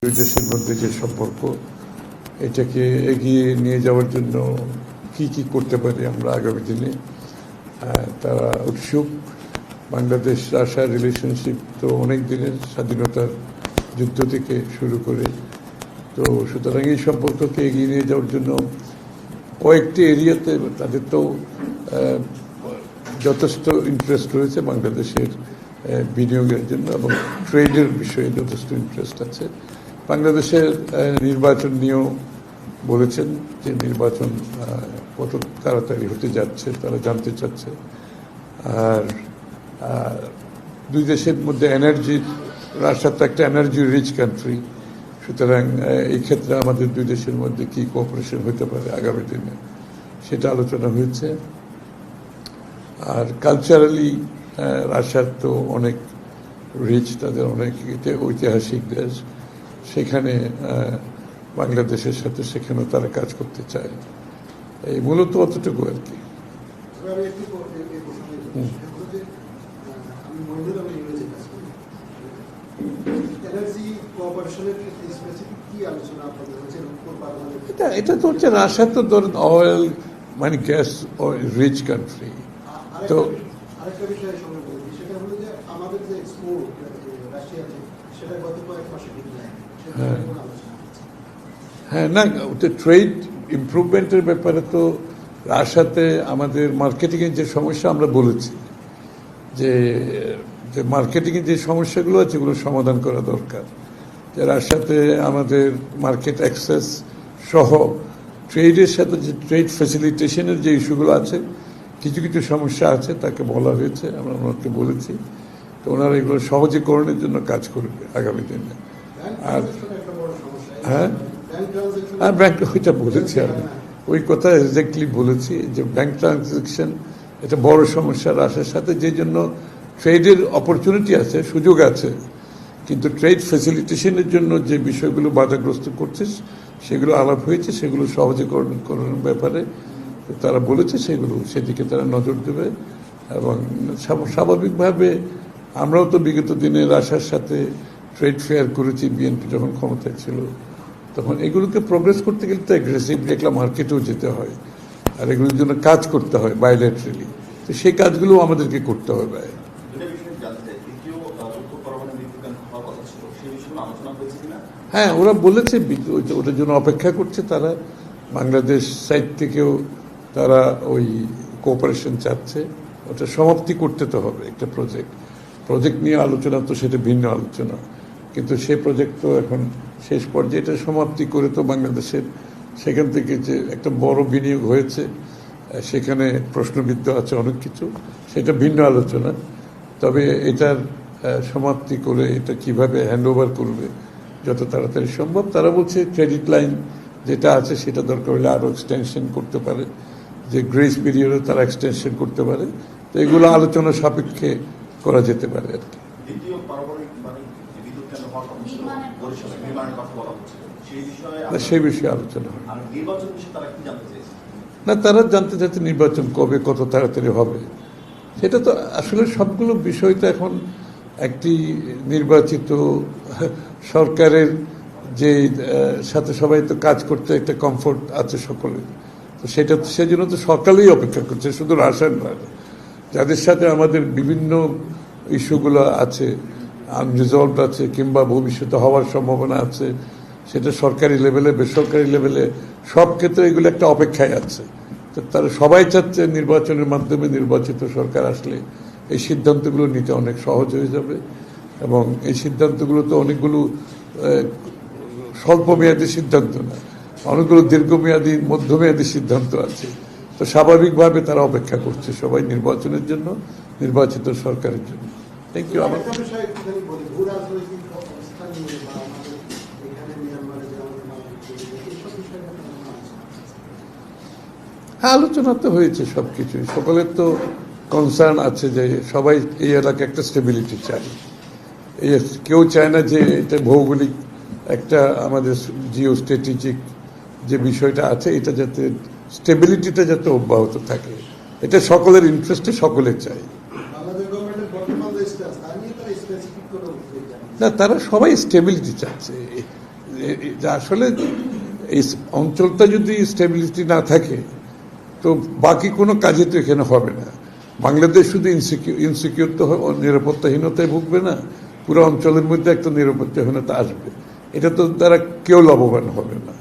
দুই দেশের মধ্যে যে সম্পর্ক এটাকে এগিয়ে নিয়ে যাওয়ার জন্য কি কি করতে পারি আমরা আগামী দিনে তারা উৎসুক। বাংলাদেশ রাশিয়া রিলেশনশিপ তো অনেক দিনের, স্বাধীনতার যুদ্ধ থেকে শুরু করে। তো সুতরাং এই সম্পর্ককে এগিয়ে নিয়ে যাওয়ার জন্য কয়েকটি এরিয়াতে তাদের তো যথেষ্ট ইন্টারেস্ট রয়েছে বাংলাদেশের বিনিয়োগের জন্য, এবং ট্রেডের বিষয়ে যথেষ্ট ইন্টারেস্ট আছে। বাংলাদেশের নির্বাচন নিয়েও বলেছেন যে নির্বাচন কত তাড়াতাড়ি হতে যাচ্ছে তারা জানতে চাচ্ছে। আর দুই দেশের মধ্যে এনার্জির, রাশিয়া তো একটা এনার্জি রিচ কান্ট্রি, সুতরাং এই ক্ষেত্রে আমাদের দুই দেশের মধ্যে কি কোঅপারেশন হতে পারে আগামী দিনে সেটা আলোচনা হয়েছে। আর কালচারালি রাশিয়ার তো অনেক রিচ, তাদের অনেক ঐতিহাসিক দেশ, সেখানে বাংলাদেশের সাথে সেখানেও তারা কাজ করতে চায়। এই মূলত অতটুকু আর কি। এটা তো হচ্ছে রাশিয়া তো ধরেন অয়েল মানে গ্যাস রিচ কান্ট্রি। তো আরেকটা বিষয়ের সঙ্গে বলছি, সেটা হলো যে আমাদের যে এক্সপোর্ট রাশিয়াতে সেটা গত কয়েক মাসে ডিক্লাইন। হ্যাঁ, না ট্রেড ইমপ্রুভমেন্টের ব্যাপারে তো রাশিয়াতে আমাদের মার্কেটিংয়ের যে সমস্যা আমরা বলেছি যে মার্কেটিংয়ের যে সমস্যাগুলো আছে এগুলো সমাধান করা দরকার। যে রাশিয়াতে আমাদের মার্কেট অ্যাক্সেস সহ ট্রেডের সাথে যে ট্রেড ফ্যাসিলিটেশনের যে ইস্যুগুলো আছে, কিছু কিছু সমস্যা আছে, তাকে বলা হয়েছে, আমরা ওনাকে বলেছি। তো ওনারা এগুলো সহজীকরণের জন্য কাজ করবে আগামী দিনে। আর হ্যাঁ, ব্যাংক ওইটা বলেছি, আমি ওই কথা এক্স্যাক্টলি বলেছি যে ব্যাংক ট্রানজ্যাকশন এটা বড় সমস্যা রাশিয়ার সাথে, যে জন্য ট্রেডের অপরচুনিটি আছে, সুযোগ আছে, কিন্তু ট্রেড ফ্যাসিলিটেশনের জন্য যে বিষয়গুলো বাধাগ্রস্ত করছে সেগুলো আলাপ হয়েছে, সেগুলো সহজীকরণের ব্যাপারে তারা বলেছে, সেদিকে তারা নজর দেবে। এবং স্বাভাবিকভাবে আমরাও তো বিগত দিনে রাশিয়ার সাথে ট্রেড ফেয়ার করেছি, বিএনপি যখন ক্ষমতায় ছিল তখন। এগুলোকে প্রোগ্রেস করতে গেলে তো অ্যাগ্রেসিভলি একটা মার্কেটেও যেতে হয়, আর এগুলোর জন্য কাজ করতে হয় বাইলেটারালি। তো সেই কাজগুলো আমাদেরকে করতে হবে। হ্যাঁ, ওরা বলেছে ওটার জন্য অপেক্ষা করছে তারা। বাংলাদেশ সাইড থেকেও তারা ওই কোঅপারেশন চাচ্ছে। ওটা সমাপ্তি করতে তো হবে। একটা প্রজেক্ট নিয়ে আলোচনা তো সেটা ভিন্ন আলোচনা, কিন্তু সেই প্রজেক্ট তো এখন শেষ পর্যায়ে, এটা সমাপ্তি করে তো বাংলাদেশের সেখান থেকে যে একটা বড় বিনিয়োগ হয়েছে সেখানে প্রশ্নবিদ্ধ আছে অনেক কিছু, সেটা ভিন্ন আলোচনা। তবে এটার সমাপ্তি করে এটা কিভাবে হ্যান্ডওভার করবে যত তাড়াতাড়ি সম্ভব। তারা বলছে ক্রেডিট লাইন যেটা আছে সেটা দরকার হলে আরও এক্সটেনশন করতে পারে, যে গ্রেস পিরিয়ডে তারা এক্সটেনশন করতে পারে। তো এগুলো আলোচনা সাপেক্ষে করা যেতে পারে আর কি। সেই বিষয়ে আলোচনা হয় না, তারা জানতে চাচ্ছে নির্বাচন কবে, কত তাড়াতাড়ি হবে। সেটা তো আসলে সবগুলো বিষয় তো এখন একটি নির্বাচিত সরকারের যে সাথে সবাই তো কাজ করতে একটা কমফোর্ট আছে সকলের। তো সেজন্য তো সকালেই অপেক্ষা করছে, শুধু রাশিয়ান নয়, যাদের সাথে আমাদের বিভিন্ন ইস্যুগুলো আছে, আনরিজলভড আছে, কিংবা ভবিষ্যতে হওয়ার সম্ভাবনা আছে, সেটা সরকারি লেভেলে বেসরকারি লেভেলে সব ক্ষেত্রে এগুলো একটা অপেক্ষায় আছে। তো তারা সবাই চাচ্ছে নির্বাচনের মাধ্যমে নির্বাচিত সরকার আসলে এই সিদ্ধান্তগুলো নিতে অনেক সহজ হয়ে যাবে। এবং এই সিদ্ধান্তগুলো তো অনেকগুলো স্বল্পমেয়াদী সিদ্ধান্ত না, অনেকগুলো দীর্ঘমেয়াদী মধ্যমেয়াদী সিদ্ধান্ত আছে। তো স্বাভাবিকভাবে তারা অপেক্ষা করছে সবাই নির্বাচনের জন্য, নির্বাচিত সরকারের জন্য। Thank you. আমার হ্যাঁ, আলোচনা তো হয়েছে সবকিছুই। সকলের তো কনসার্ন আছে যে সবাই এই এলাকায় একটা স্টেবিলিটি চায়। কেউ চায় না যে এটা ভৌগোলিক একটা আমাদের জিও স্ট্র্যাটেজিক যে বিষয়টা আছে, এটা যাতে স্টেবিলিটিটা যাতে অব্যাহত থাকে, এটা সকলের ইন্টারেস্টে সকলে চায়। না, তারা সবাই স্টেবিলিটি চাচ্ছে। যে আসলে এই অঞ্চলটা যদি স্টেবিলিটি না থাকে তো বাকি কোনো কাজে তো এখানে হবে না। বাংলাদেশ শুধু ইনসিকিউর তো নিরাপত্তাহীনতায় ভুগবে না, পুরো অঞ্চলের মধ্যে একটা নিরাপত্তাহীনতা আসবে। এটা তো দ্বারা কেউ লাভবান হবে না।